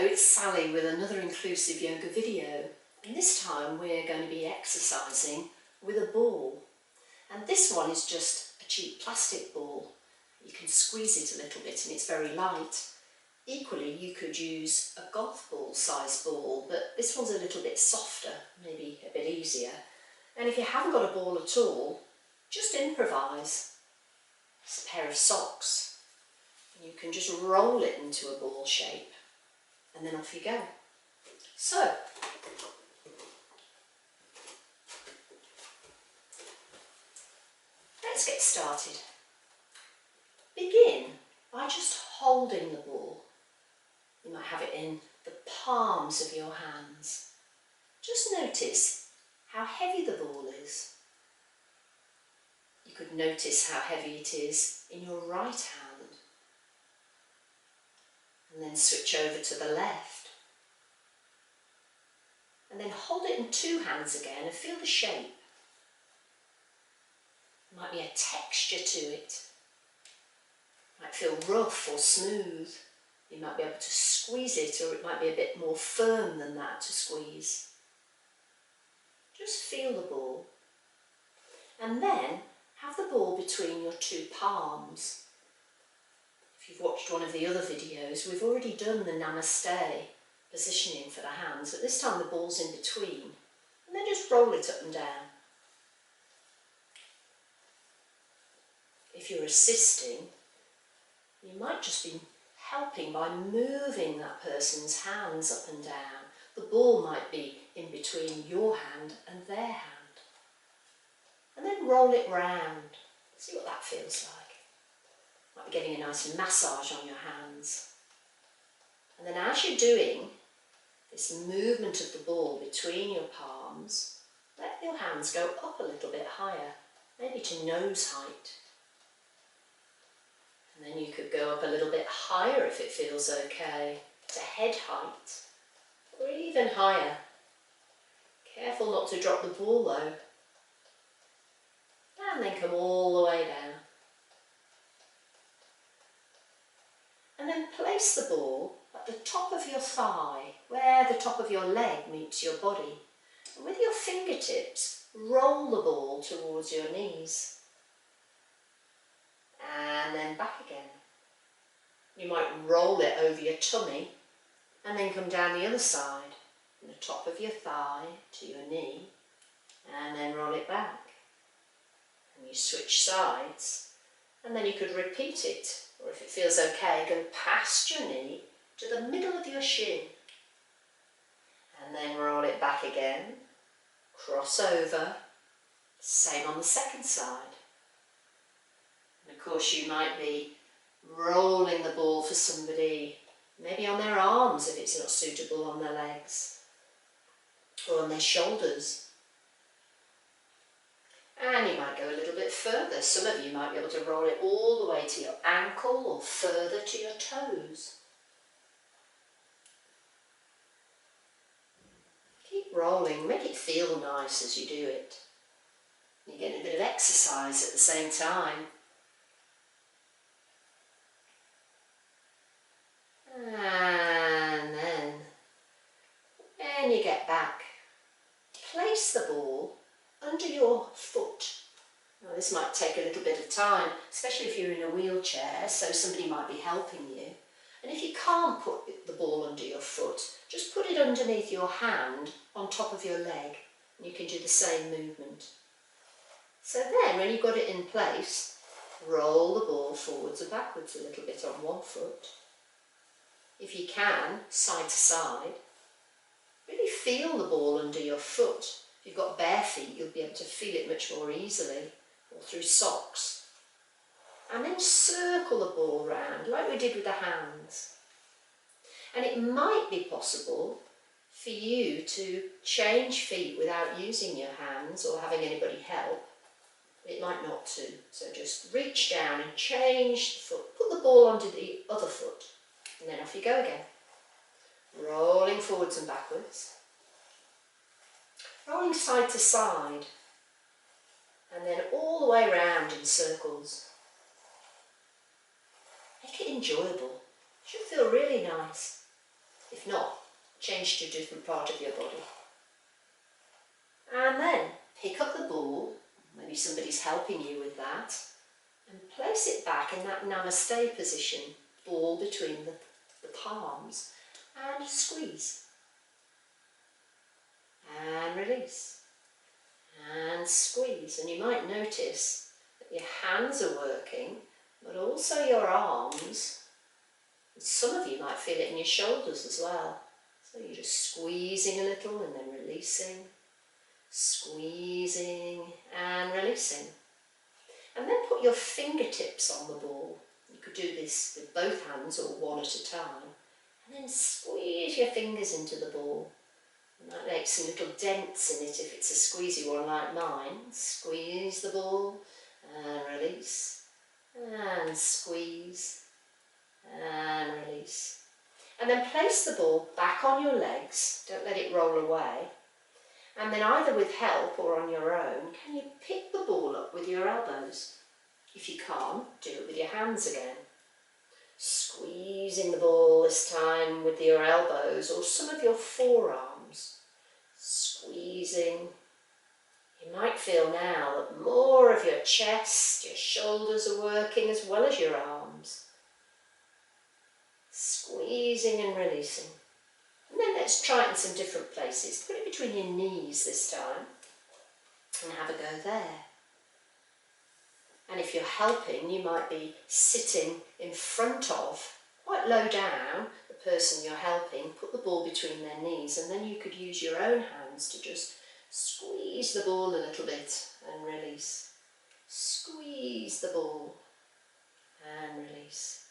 it's Sally with another inclusive yoga video, and this time we're going to be exercising with a ball. And this one is just a cheap plastic ball. You can squeeze it a little bit and it's very light. Equally, you could use a golf ball size ball, but this one's a little bit softer, maybe a bit easier. And if you haven't got a ball at all, just improvise. It's a pair of socks. You can just roll it into a ball shape and then off you go. So, let's get started. Begin by just holding the ball. You might have it in the palms of your hands. Just notice how heavy the ball is. You could notice how heavy it is in your right hand. And then switch over to the left. And then hold it in two hands again and feel the shape. There might be a texture to it. It might feel rough or smooth. You might be able to squeeze it, or it might be a bit more firm than that to squeeze. Just feel the ball. And then have the ball between your two palms. If you've watched one of the other videos, we've already done the Namaste positioning for the hands, but this time the ball's in between. And then just roll it up and down. If you're assisting, you might just be helping by moving that person's hands up and down. The ball might be in between your hand and their hand. And then roll it round. See what that feels like. Might be getting a nice massage on your hands. And then as you're doing this movement of the ball between your palms, let your hands go up a little bit higher, maybe to nose height. And then you could go up a little bit higher if it feels okay, to head height, or even higher. Careful not to drop the ball though. And then come all the way down. And then place the ball at the top of your thigh, where the top of your leg meets your body. And with your fingertips, roll the ball towards your knees. And then back again. You might roll it over your tummy and then come down the other side, from the top of your thigh to your knee, and then roll it back. And you switch sides, and then you could repeat it, or if it feels okay, go past your knee to the middle of your shin. And then roll it back again, cross over, same on the second side. And of course you might be rolling the ball for somebody, maybe on their arms if it's not suitable, on their legs, or on their shoulders. And you might go a little bit further. Some of you might be able to roll it all the way to your ankle or further to your toes. Keep rolling, make it feel nice as you do it. You're getting a bit of exercise at the same time. And then, when you get back, place the ball under your foot. Now this might take a little bit of time, especially if you're in a wheelchair, so somebody might be helping you. And if you can't put the ball under your foot, just put it underneath your hand on top of your leg, and you can do the same movement. So then, when you've got it in place, roll the ball forwards and backwards a little bit on one foot. If you can, side to side. Really feel the ball under your foot. If you've got bare feet, you'll be able to feel it much more easily, or through socks. And then circle the ball round, like we did with the hands. And it might be possible for you to change feet without using your hands or having anybody help. It might not to. So just reach down and change the foot. Put the ball under the other foot. And then off you go again. Rolling forwards and backwards. Rolling side to side. And then all the way around in circles. Make it enjoyable. It should feel really nice. If not, change to a different part of your body. And then pick up the ball, maybe somebody's helping you with that, and place it back in that namaste position, ball between the palms, and squeeze. And release. And squeeze. And you might notice that your hands are working, but also your arms. And some of you might feel it in your shoulders as well. So you're just squeezing a little and then releasing, squeezing and releasing. And then put your fingertips on the ball. You could do this with both hands or one at a time. And then squeeze your fingers into the ball. You might make some little dents in it if it's a squeezy one like mine. Squeeze the ball and release. And squeeze and release. And then place the ball back on your legs. Don't let it roll away. And then either with help or on your own, can you pick the ball up with your elbows? If you can't, do it with your hands again. Squeezing the ball this time with your elbows or some of your forearms. Squeezing. You might feel now that more of your chest, your shoulders are working as well as your arms. Squeezing and releasing. And then let's try it in some different places. Put it between your knees this time and have a go there. And if you're helping, you might be sitting in front of, quite low down, the person you're helping. Put the ball between their knees, and then you could use your own hands to just squeeze the ball a little bit and release. Squeeze the ball and release.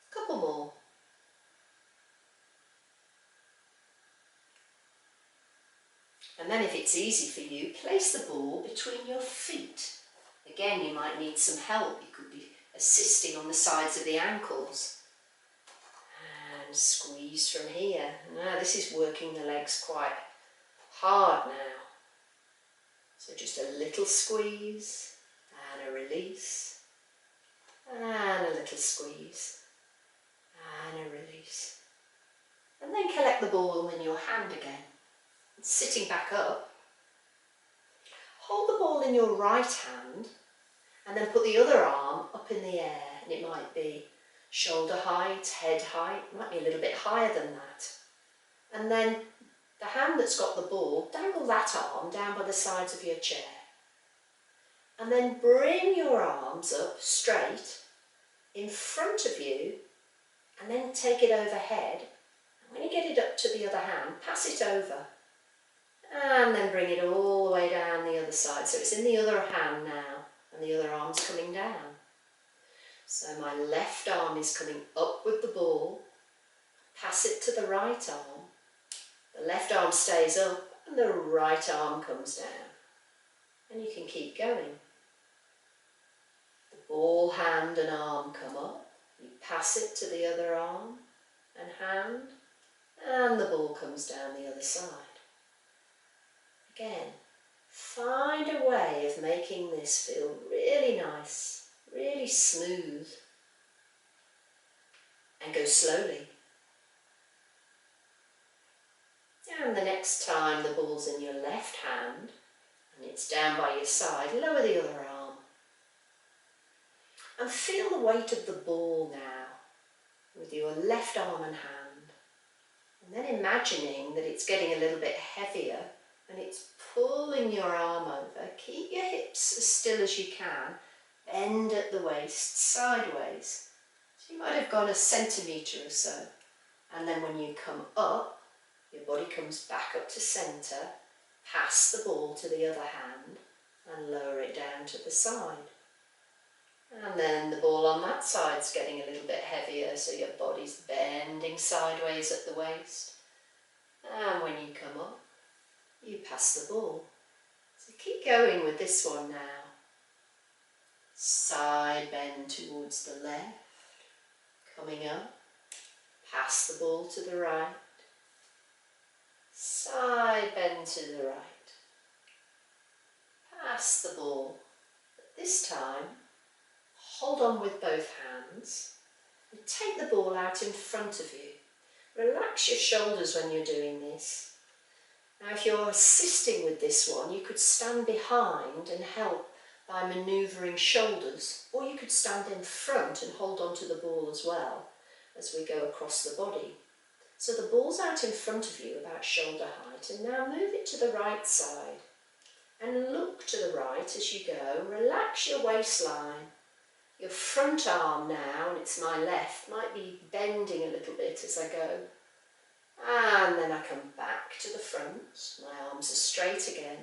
A couple more. And then if it's easy for you, place the ball between your feet. Again, you might need some help. You could be assisting on the sides of the ankles. And squeeze from here. Now this is working the legs quite hard now. So just a little squeeze and a release. And a little squeeze and a release. And then collect the ball in your hand again. Sitting back up, hold the ball in your right hand and then put the other arm up in the air, and it might be shoulder height, head height, it might be a little bit higher than that. And then the hand that's got the ball, dangle that arm down by the sides of your chair. And then bring your arms up straight in front of you and then take it overhead. And when you get it up to the other hand, pass it over. And then bring it all the way down the other side. So it's in the other hand now, and the other arm's coming down. So my left arm is coming up with the ball. Pass it to the right arm. The left arm stays up, and the right arm comes down. And you can keep going. The ball, hand and arm come up. You pass it to the other arm and hand, and the ball comes down the other side. Again, find a way of making this feel really nice, really smooth, and go slowly. And the next time the ball's in your left hand and it's down by your side, lower the other arm. And feel the weight of the ball now with your left arm and hand. And then imagining that it's getting a little bit heavier and it's pulling your arm over. Keep your hips as still as you can. Bend at the waist, sideways. So you might have gone a centimetre or so. And then when you come up, your body comes back up to centre. Pass the ball to the other hand and lower it down to the side. And then the ball on that side's getting a little bit heavier, so your body's bending sideways at the waist. And when you come up, you pass the ball. So keep going with this one now. Side bend towards the left, coming up, pass the ball to the right, side bend to the right, pass the ball, but this time hold on with both hands And take the ball out in front of you. Relax your shoulders when you're doing this. Now if you're assisting with this one, you could stand behind and help by manoeuvring shoulders, or you could stand in front and hold on to the ball as well as we go across the body. So the ball's out in front of you about shoulder height, and now move it to the right side and look to the right as you go. Relax your waistline. Your front arm now, and it's my left, might be bending a little bit as I go. And then I come back to the front, my arms are straight again,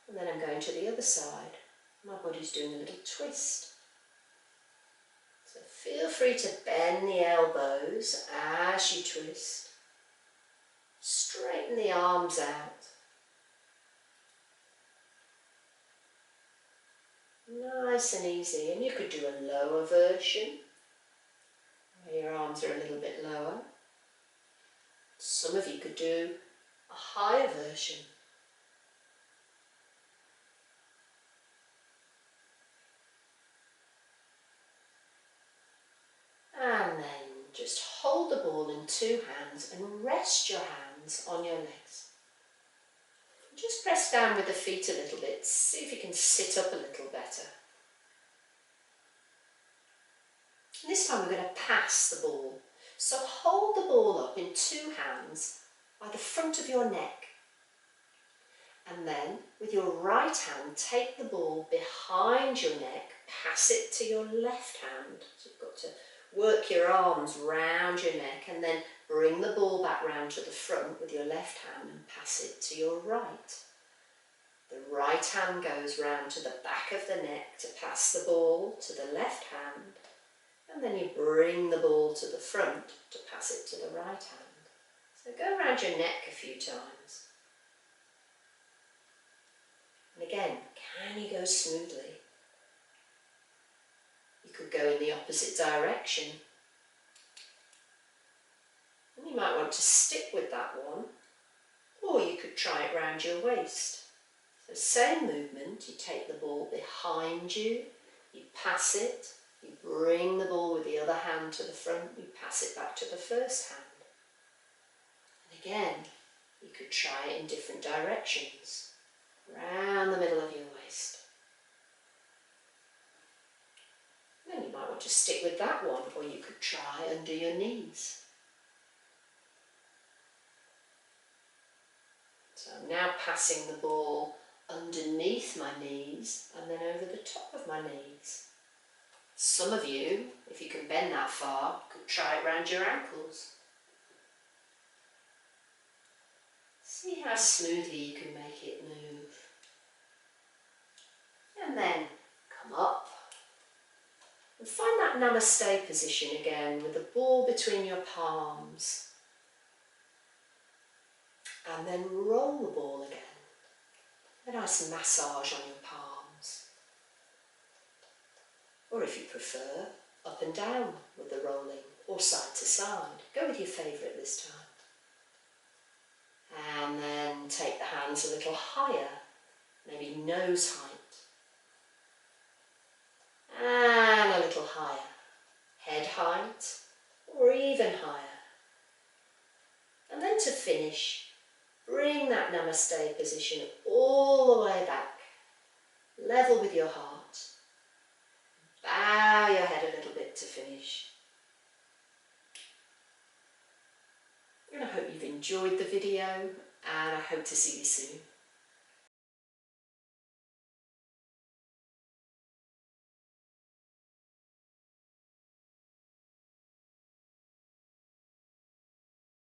and then I'm going to the other side. My body's doing a little twist. So feel free to bend the elbows as you twist. Straighten the arms out. Nice and easy, and you could do a lower version, where your arms are a little bit lower. Some of you could do a higher version. And then just hold the ball in two hands and rest your hands on your legs. Just press down with the feet a little bit, see if you can sit up a little better. And this time we're going to pass the ball. So hold the ball up in two hands by the front of your neck. And then with your right hand, take the ball behind your neck, pass it to your left hand. So you've got to work your arms round your neck and then bring the ball back round to the front with your left hand and pass it to your right. The right hand goes round to the back of the neck to pass the ball to the left hand, and then you bring the ball to the front to pass it to the right hand. So go around your neck a few times. And again, can you go smoothly? You could go in the opposite direction. And you might want to stick with that one, or you could try it round your waist. So same movement, you take the ball behind you, you pass it, you bring the ball with the other hand to the front, you pass it back to the first hand. And again, you could try it in different directions, round the middle of your waist. Then you might want to stick with that one, or you could try under your knees. So I'm now passing the ball underneath my knees and then over the top of my knees. Some of you, if you can bend that far, could try it round your ankles. See how smoothly you can make it move. And then come up. And find that namaste position again with the ball between your palms. And then roll the ball again. A nice massage on your palms. Or if you prefer, up and down with the rolling, or side to side. Go with your favourite this time. And then take the hands a little higher, maybe nose height. And a little higher, head height, or even higher. And then to finish, bring that namaste position all the way back, level with your heart. Bow your head a little bit to finish. And I hope you've enjoyed the video, and I hope to see you soon.